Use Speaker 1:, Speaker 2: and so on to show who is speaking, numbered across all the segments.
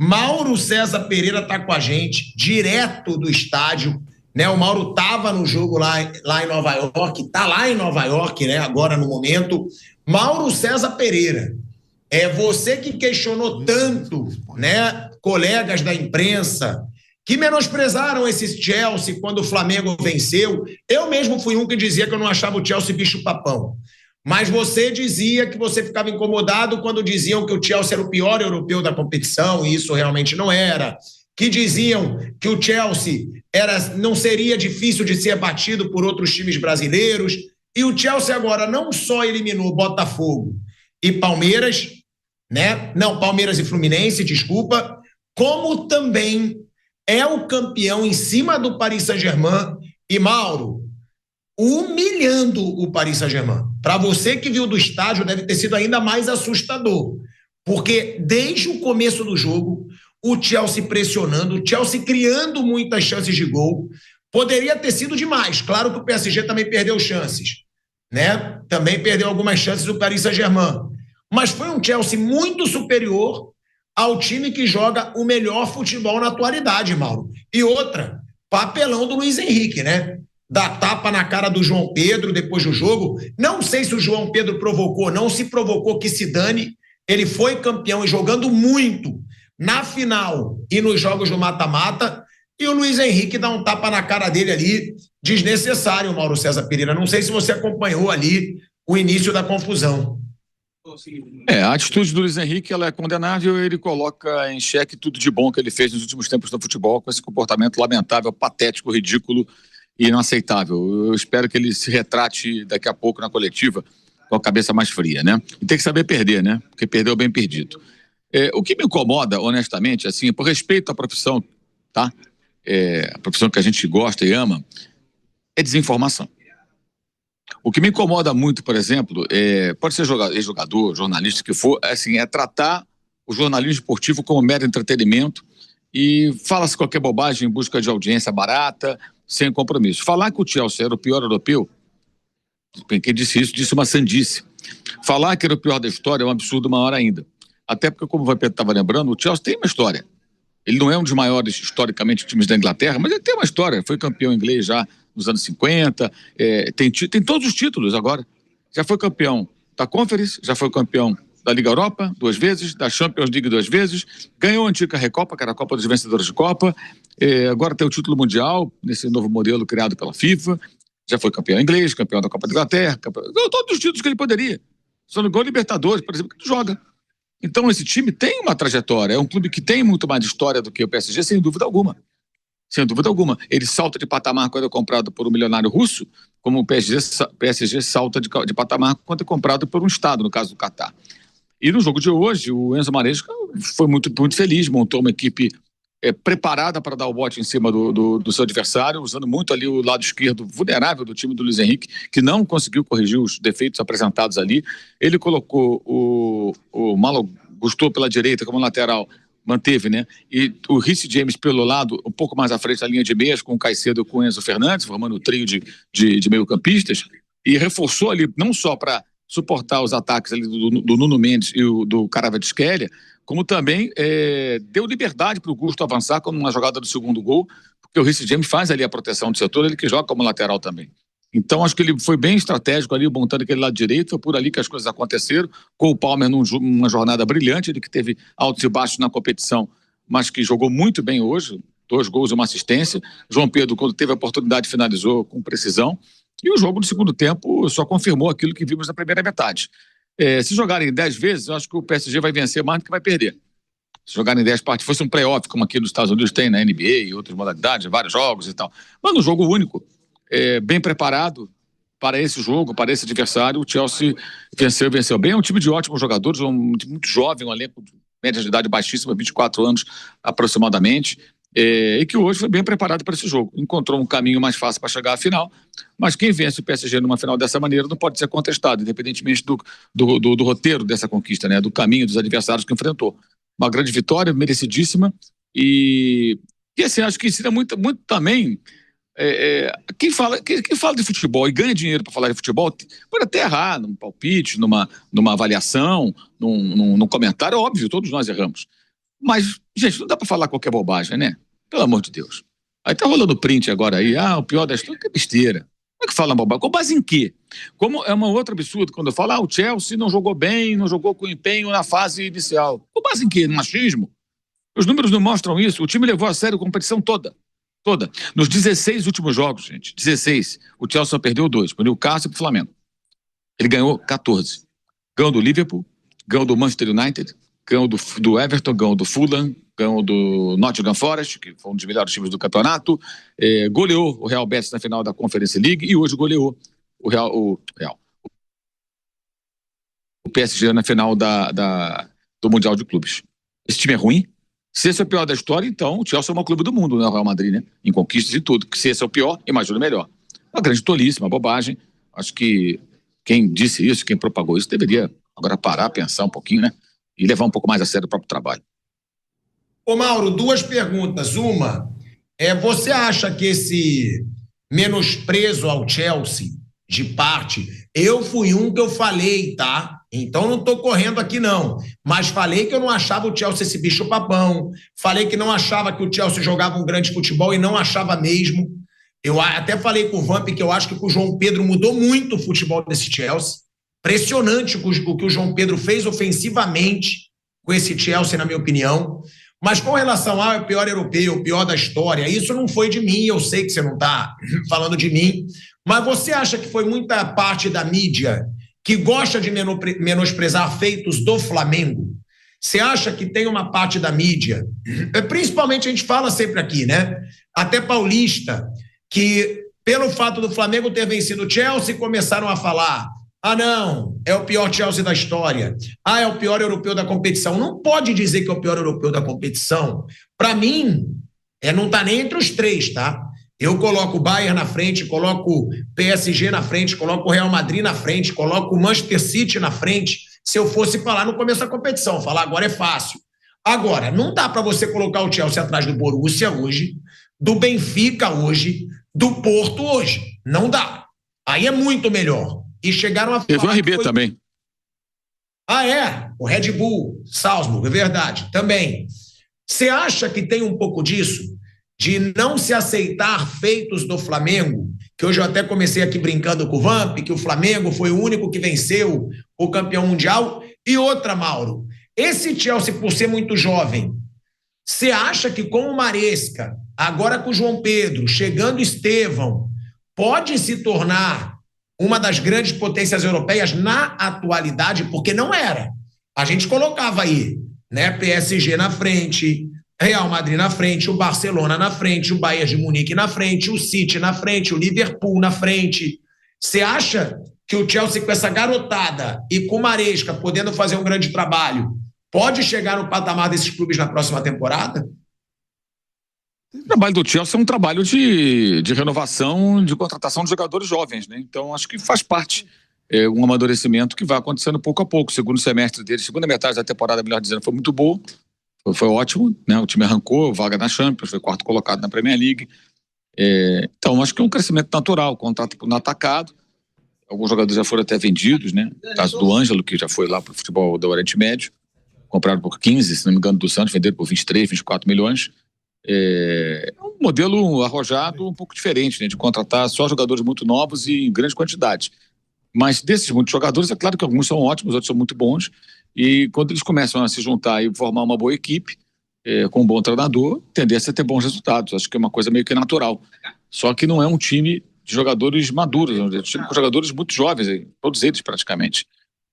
Speaker 1: Mauro César Pereira está com a gente, direto do estádio, né? O Mauro estava no jogo lá em Nova York, está lá em Nova York, né? Agora no momento. Mauro César Pereira, você que questionou tanto, né? Colegas da imprensa que menosprezaram esse Chelsea quando o Flamengo venceu. Eu mesmo fui um que dizia que eu não achava o Chelsea bicho-papão. Mas você dizia que você ficava incomodado quando diziam que o Chelsea era o pior europeu da competição, e isso realmente não era. Que diziam que o Chelsea não seria difícil de ser batido por outros times brasileiros. E o Chelsea agora não só eliminou Botafogo e Palmeiras, né? Não, Palmeiras e Fluminense, desculpa, como também é o campeão em cima do Paris Saint-Germain. E, Mauro, humilhando o Paris Saint-Germain. Para você que viu do estádio, deve ter sido ainda mais assustador, porque desde o começo do jogo, o Chelsea pressionando, o Chelsea criando muitas chances de gol, poderia ter sido demais. Claro que o PSG também perdeu chances, né? Também perdeu algumas chances do Paris Saint-Germain, mas foi um Chelsea muito superior ao time que joga o melhor futebol na atualidade, Mauro. E outra, papelão do Luiz Henrique, né? Dá tapa na cara do João Pedro depois do jogo. Não sei se o João Pedro provocou, não. Se provocou, que se dane. Ele foi campeão e jogando muito na final e nos jogos do mata-mata. E o Luiz Henrique dá um tapa na cara dele ali, desnecessário, Mauro César Pereira. Não sei se você acompanhou ali o início da confusão.
Speaker 2: A atitude do Luiz Henrique, ela é condenável. Ele coloca em xeque tudo de bom que ele fez nos últimos tempos no futebol, com esse comportamento lamentável, patético, ridículo e inaceitável. Eu espero que ele se retrate daqui a pouco na coletiva com a cabeça mais fria, né? E tem que saber perder, né? Porque perdeu bem perdido. O que me incomoda, honestamente, assim, por respeito à profissão, tá? A profissão que a gente gosta e ama, é desinformação. O que me incomoda muito, por exemplo, pode ser ex-jogador, jornalista, que for, assim, é tratar o jornalismo esportivo como mero entretenimento e fala-se qualquer bobagem em busca de audiência barata, sem compromisso. Falar que o Chelsea era o pior europeu, quem disse isso, disse uma sandice. Falar que era o pior da história é um absurdo maior ainda. Até porque, como o Vampeta estava lembrando, o Chelsea tem uma história. Ele não é um dos maiores, historicamente, times da Inglaterra, mas ele tem uma história. Foi campeão inglês já nos anos 50, tem todos os títulos agora. Já foi campeão da Conference, já foi campeão da Liga Europa 2 vezes, da Champions League 2 vezes, ganhou a antiga Recopa, que era a Copa dos Vencedores de Copa, agora tem o título mundial, nesse novo modelo criado pela FIFA, já foi campeão inglês, campeão da Copa da Inglaterra, todos os títulos que ele poderia. Só no gol Libertadores, por exemplo, que ele joga. Então esse time tem uma trajetória, é um clube que tem muito mais história do que o PSG, sem dúvida alguma. Sem dúvida alguma. Ele salta de patamar quando é comprado por um milionário russo, como o PSG salta de patamar quando é comprado por um Estado, no caso do Catar. E no jogo de hoje, o Enzo Maresca foi muito, muito feliz, montou uma equipe preparada para dar o bote em cima do seu adversário, usando muito ali o lado esquerdo vulnerável do time do Luiz Henrique, que não conseguiu corrigir os defeitos apresentados ali. Ele colocou o Malo Gusto pela direita como lateral, manteve, né? E o Reece James pelo lado, um pouco mais à frente da linha de meias, com o Caicedo e com o Enzo Fernandes, formando o trio de meio-campistas, e reforçou ali, não só para suportar os ataques ali do Nuno Mendes e do Kvaratskhelia, como também deu liberdade para o Gusto avançar como uma jogada do segundo gol, porque o Reece James faz ali a proteção do setor, ele que joga como lateral também. Então acho que ele foi bem estratégico ali, montando aquele lado direito, foi por ali que as coisas aconteceram, com o Palmer numa jornada brilhante, ele que teve altos e baixos na competição, mas que jogou muito bem hoje, 2 gols e uma assistência. João Pedro, quando teve a oportunidade, finalizou com precisão, e o jogo no segundo tempo só confirmou aquilo que vimos na primeira metade. Se jogarem 10 vezes, eu acho que o PSG vai vencer mais do que vai perder. Se jogarem 10 partidas, fosse um play-off, como aqui nos Estados Unidos tem na NBA e outras modalidades, vários jogos e tal. Mas no jogo único, bem preparado para esse jogo, para esse adversário, o Chelsea venceu bem. É um time de ótimos jogadores, um time muito jovem, um elenco de média de idade baixíssima, 24 anos aproximadamente, e que hoje foi bem preparado para esse jogo. Encontrou um caminho mais fácil para chegar à final, mas quem vence o PSG numa final dessa maneira não pode ser contestado, independentemente do roteiro dessa conquista, né? Do caminho dos adversários que enfrentou. Uma grande vitória, merecidíssima, e assim, acho que ensina muito, muito também. Quem fala de futebol e ganha dinheiro para falar de futebol pode até errar num palpite, numa avaliação, num comentário, óbvio, todos nós erramos. Mas Gente, não dá pra falar qualquer bobagem, né? Pelo amor de Deus. Aí tá rolando print agora aí, o pior da história, que besteira. Como é que fala bobagem? Com base em quê? Como é uma outra absurdo quando eu falo, o Chelsea não jogou bem, não jogou com empenho na fase inicial. Com base em quê? No machismo? Os números não mostram isso. O time levou a sério a competição toda. Toda. Nos 16 últimos jogos, gente, 16, o Chelsea só perdeu 2, pro Newcastle e pro Flamengo. Ele ganhou 14. Ganhou do Liverpool, ganhou do Manchester United, ganhou do Everton, ganhou do Fulham, ganhou do Nottingham Forest, que foi um dos melhores times do campeonato, goleou o Real Betis na final da Conference League e hoje goleou o PSG na final do Mundial de Clubes. Esse time é ruim? Se esse é o pior da história, então o Chelsea é o maior clube do mundo, né? O Real Madrid, né? Em conquistas e tudo. Se esse é o pior, imagina o melhor. Uma grande tolice, uma bobagem. Acho que quem disse isso, quem propagou isso, deveria agora parar, pensar um pouquinho, né? E levar um pouco mais a sério o próprio trabalho.
Speaker 1: Ô Mauro, 2 perguntas. Uma, você acha que esse menosprezo ao Chelsea de parte, eu fui um que eu falei, tá? Então não tô correndo aqui não, mas falei que eu não achava o Chelsea esse bicho papão, falei que não achava que o Chelsea jogava um grande futebol e não achava mesmo. Eu até falei com o Vamp que eu acho que o João Pedro mudou muito o futebol desse Chelsea. Impressionante o que o João Pedro fez ofensivamente com esse Chelsea, na minha opinião. Mas com relação ao pior europeu, o pior da história, isso não foi de mim, eu sei que você não está falando de mim, mas você acha que foi muita parte da mídia que gosta de menosprezar feitos do Flamengo? Você acha que tem uma parte da mídia, principalmente a gente fala sempre aqui, né? Até paulista, que pelo fato do Flamengo ter vencido o Chelsea, começaram a falar: não, é o pior Chelsea da história. É o pior europeu da competição. Não pode dizer que é o pior europeu da competição. Para mim, não está nem entre os 3, tá? Eu coloco o Bayern na frente, coloco o PSG na frente, coloco o Real Madrid na frente, coloco o Manchester City na frente. Se eu fosse falar no começo da competição, falar agora é fácil. Agora, não dá para você colocar o Chelsea atrás do Borussia hoje, do Benfica hoje, do Porto hoje. Não dá. Aí é muito melhor. E chegaram a falar.
Speaker 2: Teve o RB também.
Speaker 1: O Red Bull, Salzburg, é verdade, também. Você acha que tem um pouco disso? De não se aceitar feitos do Flamengo, que hoje eu até comecei aqui brincando com o Vamp, que o Flamengo foi o único que venceu o campeão mundial. E outra, Mauro, esse Chelsea, por ser muito jovem, você acha que com o Maresca, agora com o João Pedro, chegando o Estevão, pode se tornar uma das grandes potências europeias na atualidade? Porque não era. A gente colocava aí, né, PSG na frente, Real Madrid na frente, o Barcelona na frente, o Bayern de Munique na frente, o City na frente, o Liverpool na frente. Você acha que o Chelsea, com essa garotada e com o Maresca podendo fazer um grande trabalho, pode chegar no patamar desses clubes na próxima temporada?
Speaker 2: O trabalho do Chelsea é um trabalho de renovação, de contratação de jogadores jovens, né? Então acho que faz parte um amadurecimento que vai acontecendo pouco a pouco. O segundo semestre dele, segunda metade da temporada, melhor dizendo, foi muito boa, foi ótimo, né? O time arrancou, vaga na Champions, foi 4º colocado na Premier League. Então acho que é um crescimento natural, contrato no atacado. Alguns jogadores já foram até vendidos, né? O caso do Ângelo, que já foi lá para o futebol do Oriente Médio, compraram por 15, se não me engano, do Santos, venderam por 23, 24 milhões. É um modelo arrojado um pouco diferente, né, de contratar só jogadores muito novos e em grande quantidade. Mas desses muitos jogadores, é claro que alguns são ótimos, outros são muito bons, e quando eles começam a se juntar e formar uma boa equipe, com um bom treinador, tendência a ter bons resultados. Acho que é uma coisa meio que natural. Só que não é um time de jogadores maduros, é um time com jogadores muito jovens, todos eles praticamente.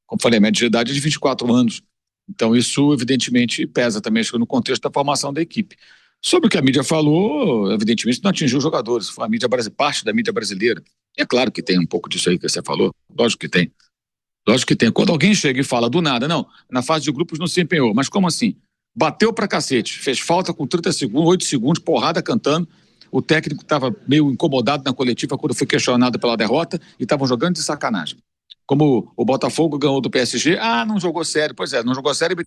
Speaker 2: Como falei, a média de idade é de 24 anos. Então isso evidentemente pesa também, acho que no contexto da formação da equipe. Sobre o que a mídia falou, evidentemente não atingiu os jogadores, foi parte da mídia brasileira. E é claro que tem um pouco disso aí que você falou, lógico que tem. Lógico que tem. Quando alguém chega e fala do nada, não, na fase de grupos não se empenhou, mas como assim? Bateu pra cacete, fez falta com 30 segundos, 8 segundos, porrada cantando, o técnico estava meio incomodado na coletiva quando foi questionado pela derrota e estavam jogando de sacanagem. Como o Botafogo ganhou do PSG, não jogou sério, pois é, não jogou sério e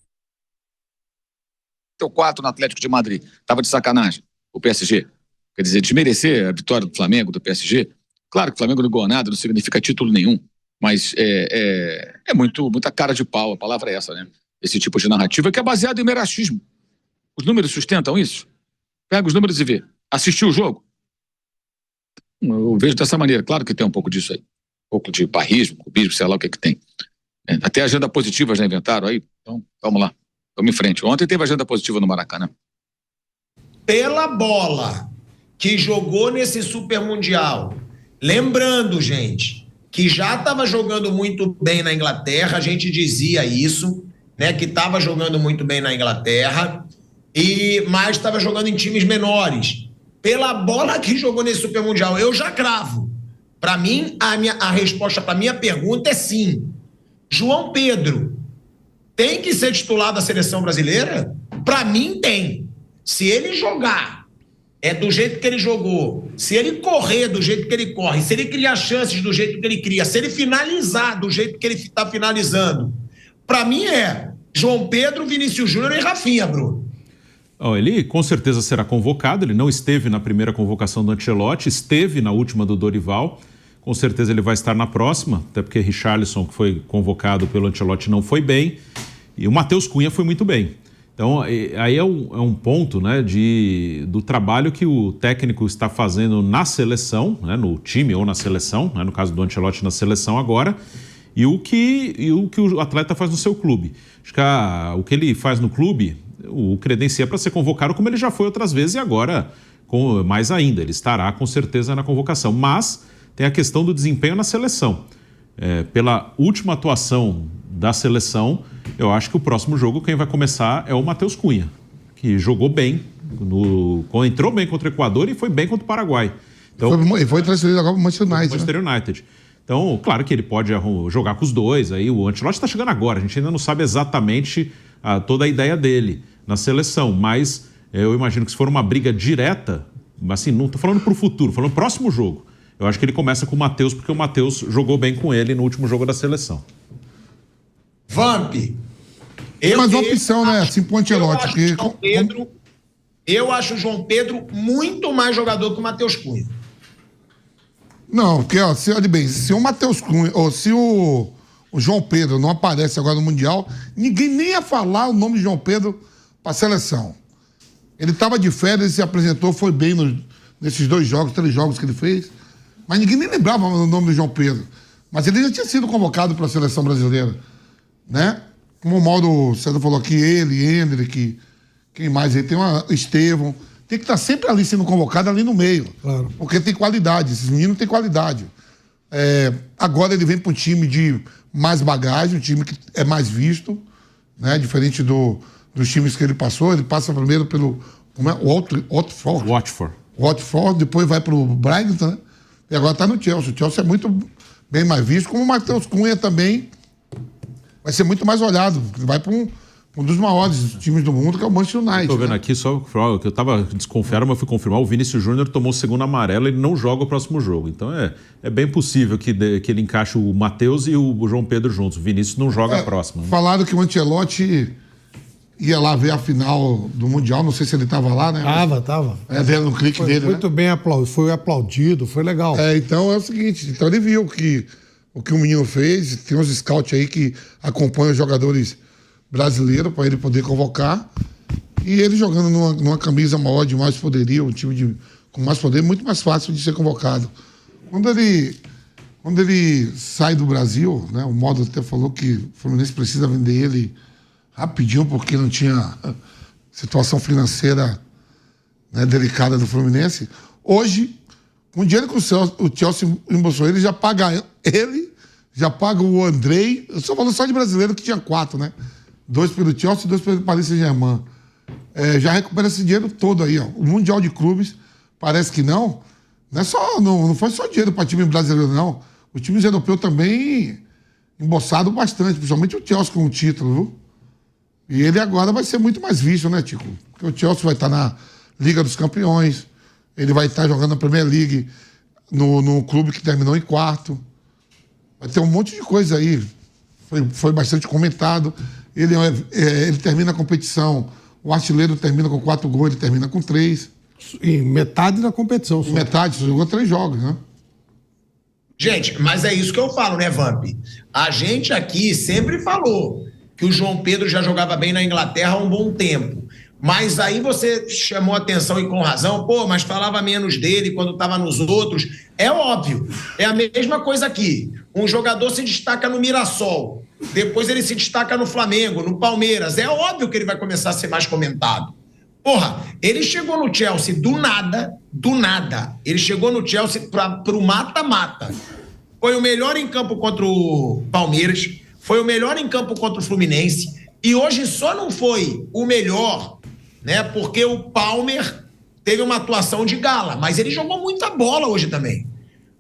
Speaker 2: meteu 4 no Atlético de Madrid, estava de sacanagem, o PSG. Quer dizer, desmerecer a vitória do Flamengo, do PSG, claro que o Flamengo não ganhou nada, não significa título nenhum, mas muita cara de pau, a palavra é essa, né? Esse tipo de narrativa que é baseado em merachismo. Os números sustentam isso? Pega os números e vê. Assistiu o jogo? Eu vejo dessa maneira. Claro que tem um pouco disso aí. Um pouco de barrismo, cubismo, sei lá o que tem. Até agenda positiva já inventaram aí. Então, vamos lá. Vamos em frente. Ontem teve agenda positiva no Maracanã.
Speaker 1: Pela bola que jogou nesse Super Mundial, lembrando, gente, que já estava jogando muito bem na Inglaterra, a gente dizia isso, né, que estava jogando muito bem na Inglaterra, mas estava jogando em times menores. Pela bola que jogou nesse Super Mundial, eu já cravo. Para mim, a resposta para a minha pergunta é sim. João Pedro tem que ser titular da seleção brasileira? Para mim, tem. Se ele jogar do jeito que ele jogou, se ele correr do jeito que ele corre, se ele criar chances do jeito que ele cria, se ele finalizar do jeito que ele está finalizando, para mim João Pedro, Vinícius Júnior e Rafinha, Bruno.
Speaker 3: Ele com certeza será convocado, ele não esteve na primeira convocação do Ancelotti, esteve na última do Dorival, com certeza ele vai estar na próxima, até porque Richarlison, que foi convocado pelo Ancelotti, não foi bem, e o Matheus Cunha foi muito bem. Então, aí é um ponto, né, do trabalho que o técnico está fazendo na seleção, né, no time ou na seleção, né, no caso do Ancelotti na seleção agora, e o que o atleta faz no seu clube. Acho que o que ele faz no clube, o credencia para ser convocado como ele já foi outras vezes e agora mais ainda, ele estará com certeza na convocação. Mas tem a questão do desempenho na seleção. Pela última atuação da seleção, eu acho que o próximo jogo quem vai começar é o Matheus Cunha, que jogou bem, entrou bem contra o Equador e foi bem contra o Paraguai. Então,
Speaker 4: foi transferido agora para o
Speaker 3: Manchester United. Então, claro que ele pode jogar com os dois, aí o Ancelotti está chegando agora, a gente ainda não sabe exatamente toda a ideia dele na seleção, mas eu imagino que se for uma briga direta, assim, não estou falando para o futuro, falando próximo jogo, eu acho que ele começa com o Matheus, porque o Matheus jogou bem com ele no último jogo da seleção.
Speaker 1: Vamp.
Speaker 4: Mas uma opção, né? Assim, pro Ancelotti.
Speaker 1: Eu acho o João Pedro muito mais jogador que o Matheus Cunha.
Speaker 4: Não, porque, olha bem, se o Matheus Cunha, ou se o João Pedro não aparece agora no Mundial, ninguém nem ia falar o nome de João Pedro para a seleção. Ele estava de férias, se apresentou, foi bem nesses 3 jogos que ele fez, mas ninguém nem lembrava o nome do João Pedro. Mas ele já tinha sido convocado para a seleção brasileira, né? Como o Mauro César falou aqui, Hendrick, quem mais aí? Tem Estevão. Tem que estar sempre ali sendo convocado, ali no meio. Claro. Porque tem qualidade, esses meninos têm qualidade. Agora ele vem para um time de mais bagagem, um time que é mais visto, né? Diferente dos times que ele passou. Ele passa primeiro pelo Watford, depois vai para o Brighton, né? E agora está no Chelsea. O Chelsea é muito bem mais visto, como o Matheus Cunha também vai ser muito mais olhado. Vai para um dos maiores times do mundo, que é o Manchester United.
Speaker 3: Estou vendo aqui só que eu estava desconfiado, mas fui confirmar. O Vinícius Júnior tomou o segundo amarelo e ele não joga o próximo jogo. Então é bem possível que ele encaixe o Matheus e o João Pedro juntos. O Vinícius não joga a próxima. Né?
Speaker 4: Falaram que o Ancelotti ia lá ver a final do Mundial. Não sei se ele estava lá, né?
Speaker 5: Tava.
Speaker 4: Vendo no clique dele,
Speaker 5: muito bem foi aplaudido, foi legal.
Speaker 4: Então é o seguinte, então ele viu o que o menino fez. Tem uns scouts aí que acompanham os jogadores brasileiro para ele poder convocar, e ele jogando numa camisa maior, de mais poderio, um time com mais poder, muito mais fácil de ser convocado. Quando ele sai do Brasil, né, o Modo até falou que o Fluminense precisa vender ele rapidinho porque não tinha situação financeira, né, delicada do Fluminense. Hoje, com o dinheiro que o Chelsea embolsou, ele já paga já paga o Andrei, eu só falo só de brasileiro que tinha 4, né? 2 pelo Chelsea e 2 pelo Paris Saint-Germain. Já recupera esse dinheiro todo aí, ó. O Mundial de Clubes, parece que não. Não foi só dinheiro para time brasileiro, não. Os times europeus também embolsaram bastante, principalmente o Chelsea com o título, viu? E ele agora vai ser muito mais visto, né, Tico? Porque o Chelsea vai estar na Liga dos Campeões, ele vai estar jogando na Premier League, no clube que terminou em 4º. Vai ter um monte de coisa aí. Foi bastante comentado. Ele termina a competição, o artilheiro termina com 4 gols, ele termina com 3.
Speaker 5: Em metade da competição.
Speaker 4: Só. Metade, só jogou 3 jogos, né?
Speaker 1: Gente, mas é isso que eu falo, né, Vamp? A gente aqui sempre falou que o João Pedro já jogava bem na Inglaterra há um bom tempo. Mas aí você chamou atenção e com razão, mas falava menos dele quando estava nos outros. É óbvio, é a mesma coisa aqui. Um jogador se destaca no Mirassol, depois ele se destaca no Flamengo, no Palmeiras. É óbvio que ele vai começar a ser mais comentado. Ele chegou no Chelsea do nada. Ele chegou no Chelsea para o mata-mata. Foi o melhor em campo contra o Palmeiras, foi o melhor em campo contra o Fluminense, e hoje só não foi o melhor, né? Porque o Palmer teve uma atuação de gala, mas ele jogou muita bola hoje também.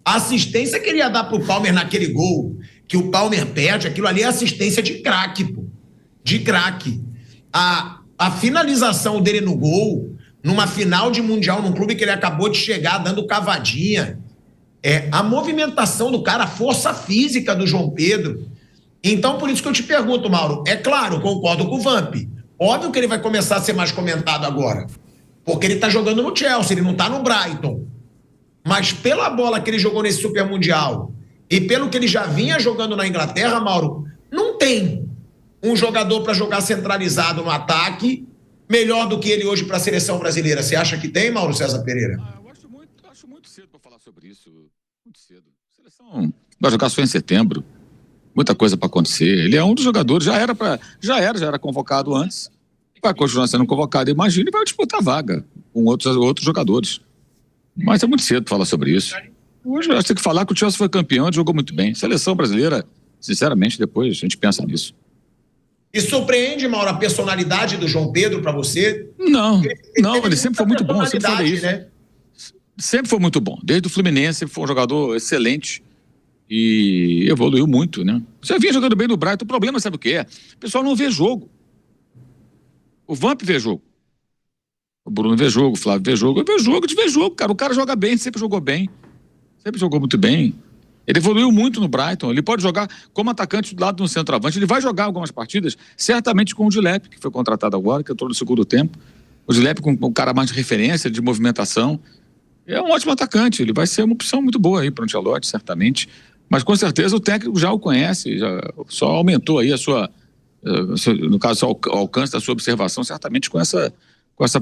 Speaker 1: A assistência que ele ia dar pro Palmer naquele gol, que o Palmer perde, aquilo ali é assistência de craque, pô. De craque. A finalização dele no gol, numa final de Mundial, num clube que ele acabou de chegar, dando cavadinha. A movimentação do cara, a força física do João Pedro. Então, por isso que eu te pergunto, Mauro, é claro, concordo com o Vamp. Óbvio que ele vai começar a ser mais comentado agora, porque ele tá jogando no Chelsea, ele não tá no Brighton. Mas pela bola que ele jogou nesse Super Mundial e pelo que ele já vinha jogando na Inglaterra, Mauro, não tem um jogador para jogar centralizado no ataque melhor do que ele hoje para a seleção brasileira. Você acha que tem, Mauro César Pereira?
Speaker 2: Eu acho muito cedo para falar sobre isso. Muito cedo. A seleção vai jogar só em setembro. Muita coisa para acontecer. Ele é um dos jogadores, já era convocado antes, vai continuar sendo convocado, imagina, e vai disputar vaga com outros jogadores. Mas é muito cedo para falar sobre isso. Hoje eu acho que tem que falar que o Chelsea foi campeão, jogou muito bem. Seleção brasileira, sinceramente, depois a gente pensa nisso.
Speaker 1: E surpreende, Mauro, a personalidade do João Pedro para você?
Speaker 2: Não, ele sempre foi muito bom, eu sempre falei isso. Né? Sempre foi muito bom. Desde o Fluminense, foi um jogador excelente. E evoluiu muito, né? Você vinha jogando bem no Brighton, o problema sabe o que é? O pessoal não vê jogo. O Vamp vê jogo. O Bruno vê jogo, o Flávio vê jogo. Eu vejo jogo de ver jogo, cara. O cara joga bem, sempre jogou bem. Sempre jogou muito bem. Ele evoluiu muito no Brighton. Ele pode jogar como atacante do lado do centroavante. Ele vai jogar algumas partidas, certamente com o Dilep, que foi contratado agora, que entrou no segundo tempo. O Dilep com um cara mais de referência, de movimentação. É um ótimo atacante. Ele vai ser uma opção muito boa aí para o Ancelotti, certamente. Mas com certeza o técnico já o conhece, só aumentou aí no caso, o alcance da sua observação, certamente com essa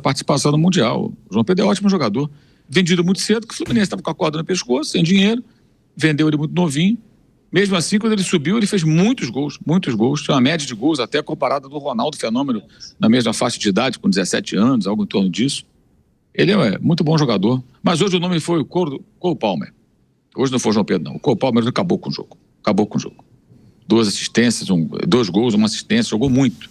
Speaker 2: participação no Mundial. O João Pedro é um ótimo jogador, vendido muito cedo, que o Fluminense estava com a corda no pescoço, sem dinheiro, vendeu ele muito novinho. Mesmo assim, quando ele subiu, ele fez muitos gols, tinha uma média de gols até comparada do Ronaldo Fenômeno, na mesma faixa de idade, com 17 anos, algo em torno disso. Ele é muito bom jogador, mas hoje o nome foi o Cole Palmer. Hoje não foi o João Pedro, não. O Cole Palmer acabou com o jogo. 2 assistências, 2 gols, 1 assistência, jogou muito.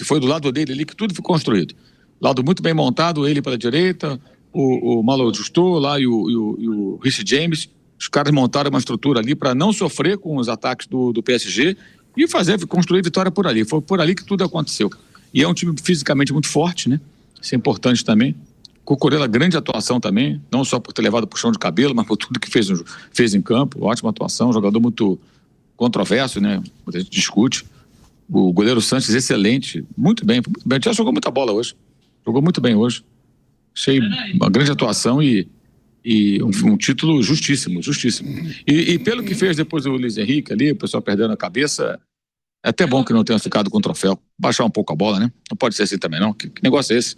Speaker 2: E foi do lado dele ali que tudo foi construído. Lado muito bem montado, ele pela direita, o Malo Justo lá e o Reece James. Os caras montaram uma estrutura ali para não sofrer com os ataques do PSG e construir vitória por ali. Foi por ali que tudo aconteceu. E é um time fisicamente muito forte, né? Isso é importante também. Cucurella, grande atuação também, não só por ter levado puxão de cabelo, mas por tudo que fez em campo. Ótima atuação, jogador muito controverso, né? Muita gente discute. O goleiro Sanches, excelente, muito bem. Já jogou muita bola hoje. Jogou muito bem hoje. Achei uma grande atuação e um título justíssimo. E pelo que fez depois o Luiz Henrique ali, o pessoal perdendo a cabeça, é até bom que não tenha ficado com o troféu. Baixar um pouco a bola, né? Não pode ser assim também, não. Que negócio é esse?